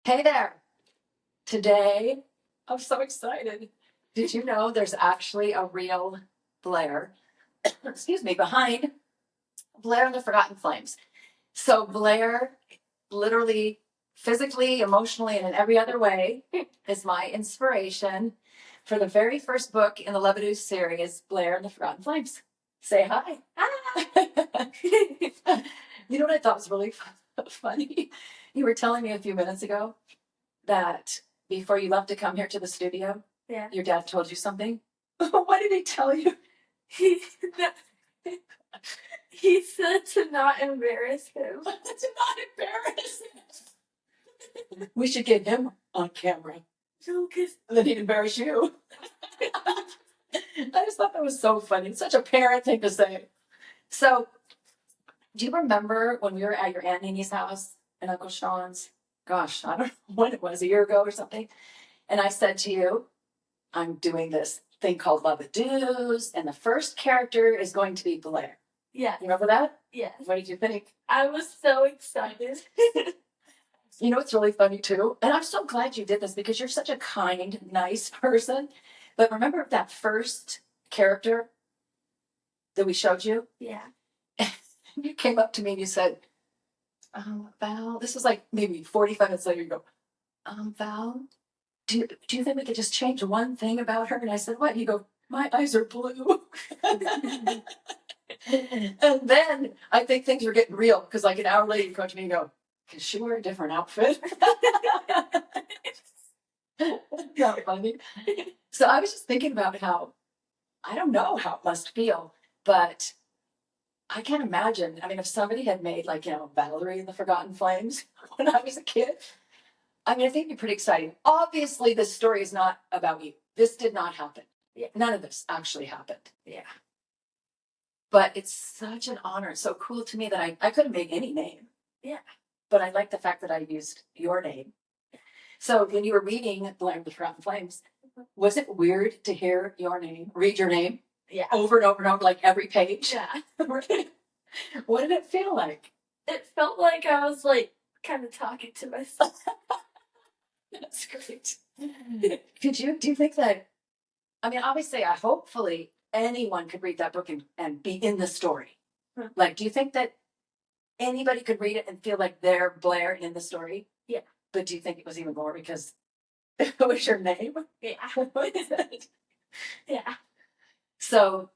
Hey there. Today, I'm so excited. Did you know there's actually a real Blair, excuse me, behind Blair and the Forgotten Flames? So Blair, literally, physically, emotionally, and in every other way, is my inspiration for the very first book in the Lubadoos series, Blair and the Forgotten Flames. Say hi. Hi. You know what I thought was really funny? You were telling me a few minutes ago that before you left to come here to the studio, Yeah. your dad told you something. What did he tell you? He, he said to not embarrass him. To not embarrass him. We should get him on camera. No, because Then he'd embarrass you. I just thought that was so funny. It's such a parent thing to say. So, do you remember when we were at your Aunt Nini's house and Uncle Sean's? Gosh, I don't know when it was, a year ago or something. And I said to you, I'm doing this thing called Lubadoos, and the first character is going to be Blair. Yeah. You remember that? Yes. What did you think? I was so excited. You know what's really funny too? And I'm so glad you did this because you're such a kind, nice person. But remember that first character that we showed you? Yeah. You came up to me and you said, Val, this was like maybe 45 minutes later, you go, Val, do you think we could just change one thing about her? And I said, what? You go, my eyes are blue. And then I think things were getting real because like an hour later you come to me and go, can she wear a different outfit? Not funny. So I was just thinking about how, I don't know how it must feel, but I can't imagine. I mean, if somebody had made like, Valerie and the Forgotten Flames when I was a kid, I mean, I think it'd be pretty exciting. Obviously, this story is not about you. This did not happen. Yeah. None of this actually happened. Yeah. But it's such an honor. It's so cool to me that I could have made any name. Yeah. But I like the fact that I used your name. So when you were reading Blair and the Forgotten Flames, was it weird to hear your name, read your name? Yeah. Over and over and over, like every page? Yeah. What did it feel like? It felt like I was like kind of talking to myself. That's great. Do you think that, I mean, obviously, hopefully anyone could read that book and be in the story. Like, do you think that anybody could read it and feel like they're Blair in the story? Yeah. But do you think it was even more because it was your name? Yeah. What is it? Yeah. So,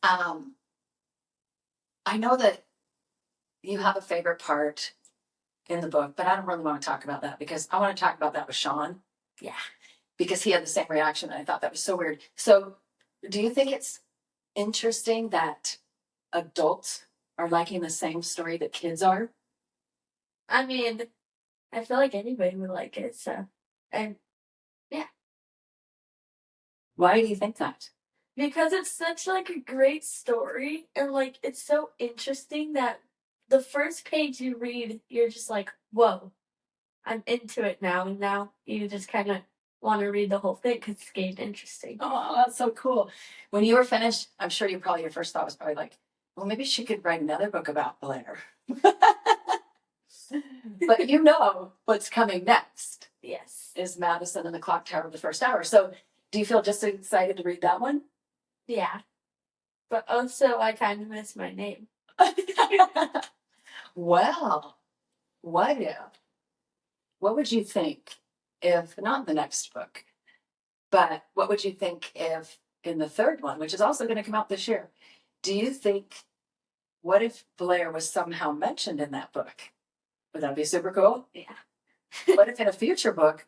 I know that you have a favorite part in the book, but I don't really want to talk about that because I want to talk about that with Sean. Yeah. Because he had the same reaction. And I thought that was so weird. So, do you think it's interesting that adults are liking the same story that kids are? I mean, I feel like anybody would like it. So, and yeah. Why do you think that? Because it's such like a great story and like it's so interesting that the first page you read, you're just like, whoa, I'm into it now. And now you just kind of want to read the whole thing because it's getting interesting. Oh, that's so cool. When you were finished, I'm sure your first thought was probably like, well, maybe she could write another book about Blair. But you know what's coming next. Yes. Is Madison and the Clock Tower of the First Hour. So do you feel just excited to read that one? Yeah. But also, I kind of miss my name. Well, what if? What would you think if, not in the next book, but what would you think if in the third one, which is also going to come out this year, do you think, what if Blair was somehow mentioned in that book? Would that be super cool? Yeah. What if in a future book,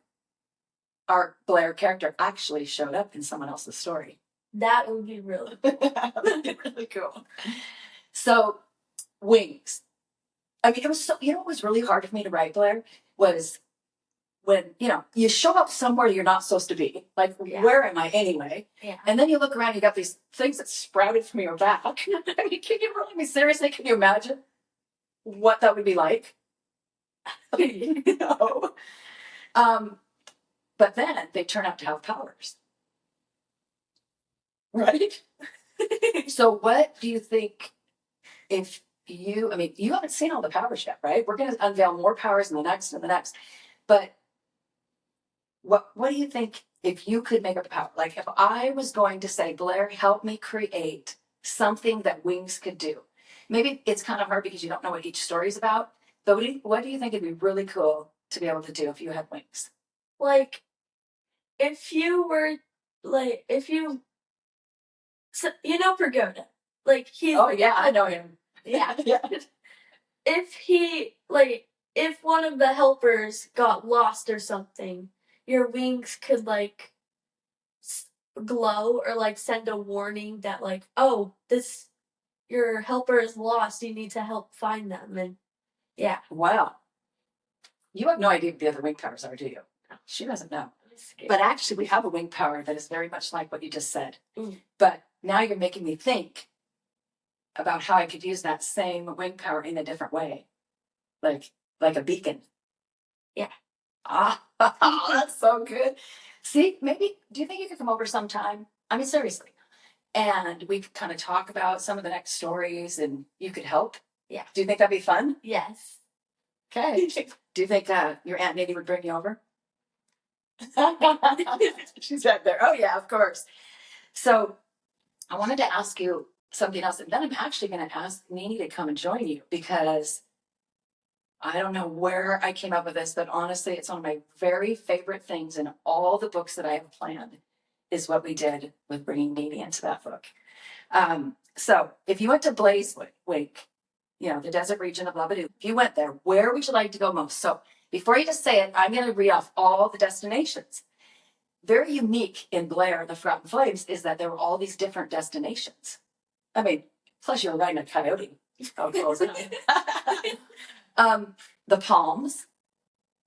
our Blair character actually showed up in someone else's story? That would be really cool. That would be really cool. So, wings. I mean, it was so, what was really hard for me to write, Blair, was when, you show up somewhere you're not supposed to be. Like, where am I anyway? Yeah. And then you look around, you got these things that sprouted from your back. I mean, can you really be seriously? Can you imagine what that would be like? No. But then they turn out to have powers. Right? So what do you think if you haven't seen all the powers yet, right? We're going to unveil more powers in the next and the next. But what do you think if you could make a power? Like if I was going to say, Blair, help me create something that wings could do. Maybe it's kind of hard because you don't know what each story is about. But what do you think would be really cool to be able to do if you had wings? Like, if you were, like, if you, so, you know, Pagoda. Like, he's. Oh yeah, I know him. Yeah. Yeah. If he, like, if one of the helpers got lost or something, your wings could, like, glow or, like, send a warning that, like, oh, this, your helper is lost. You need to help find them. And yeah. Wow. You have no idea what the other wing powers are, do you? She doesn't know. But actually, we have a wing power that is very much like what you just said. Mm. But now you're making me think about how I could use that same wing power in a different way, like a beacon. Yeah. Ah, that's so good. See, maybe do you think you could come over sometime? I mean, seriously, and we could kind of talk about some of the next stories, and you could help. Yeah. Do you think that'd be fun? Yes. Okay. Do you think your Aunt Nitty would bring you over? She's back there. Oh yeah, of course. So I wanted to ask you something else, and then I'm actually going to ask Nini to come and join you because I don't know where I came up with this, but honestly, it's one of my very favorite things in all the books that I have planned is what we did with bringing Nini into that book. So if you went to Blaze Wake, you know, the desert region of Lubadoo, if you went there, where would you like to go most? So before you just say it, I'm going to read off all the destinations. Very unique in Blair, the Forgotten Flames, is that there were all these different destinations. I mean, plus you're riding a coyote. Oh, close enough. The Palms.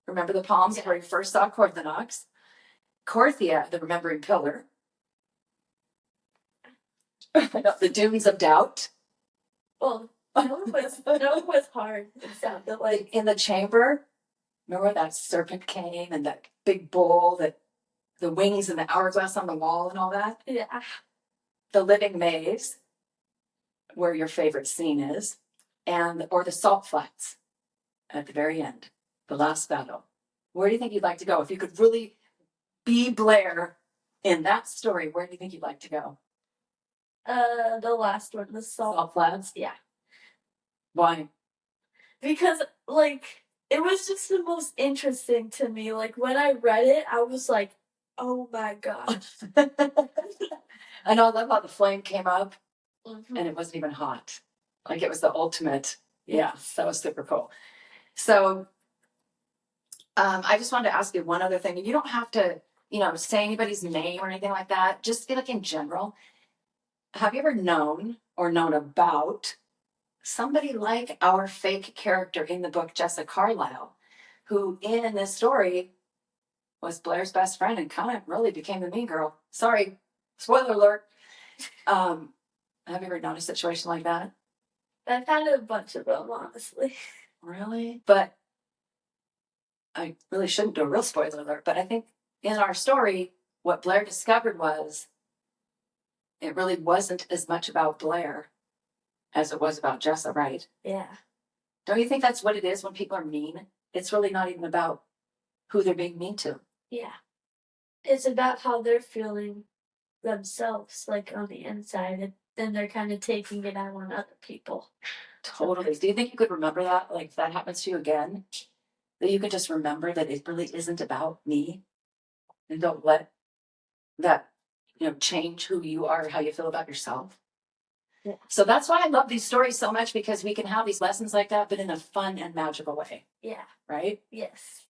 Remember the Palms where you first saw Corthonox. Corthia, the Remembering Pillar. The Dunes of Doubt. Well, no one was hard. It sounded like in the chamber. Remember that serpent came and that big bull, that the wings and the hourglass on the wall and all that? Yeah. The Living Maze, where your favorite scene is, or the Salt Flats at the very end, the last battle. Where do you think you'd like to go? If you could really be Blair in that story, where do you think you'd like to go? The last one, the Salt Flats? Yeah. Why? Because, like, it was just the most interesting to me. Like, when I read it, I was like, oh my god. I know, I love how the flame came up Mm-hmm. and it wasn't even hot. Like it was the ultimate. Yes, that was super cool. So I just wanted to ask you one other thing. You don't have to, say anybody's name or anything like that. Just like in general. Have you ever known or known about somebody like our fake character in the book, Jessica Carlisle, who in this story was Blair's best friend and kind of really became the mean girl? Sorry, spoiler alert. Have you ever known a situation like that? I've had a bunch of them, honestly. Really? But I really shouldn't do a real spoiler alert, but I think in our story, what Blair discovered was it really wasn't as much about Blair as it was about Jessa, right? Yeah. Don't you think that's what it is when people are mean? It's really not even about who they're being mean to. Yeah. It's about how they're feeling themselves, like on the inside, and then they're kind of taking it out on other people. Totally. Do you think you could remember that? Like if that happens to you again, that you can just remember that it really isn't about me, and don't let that, change who you are, how you feel about yourself. Yeah. So that's why I love these stories so much, because we can have these lessons like that, but in a fun and magical way. Yeah. Right? Yes.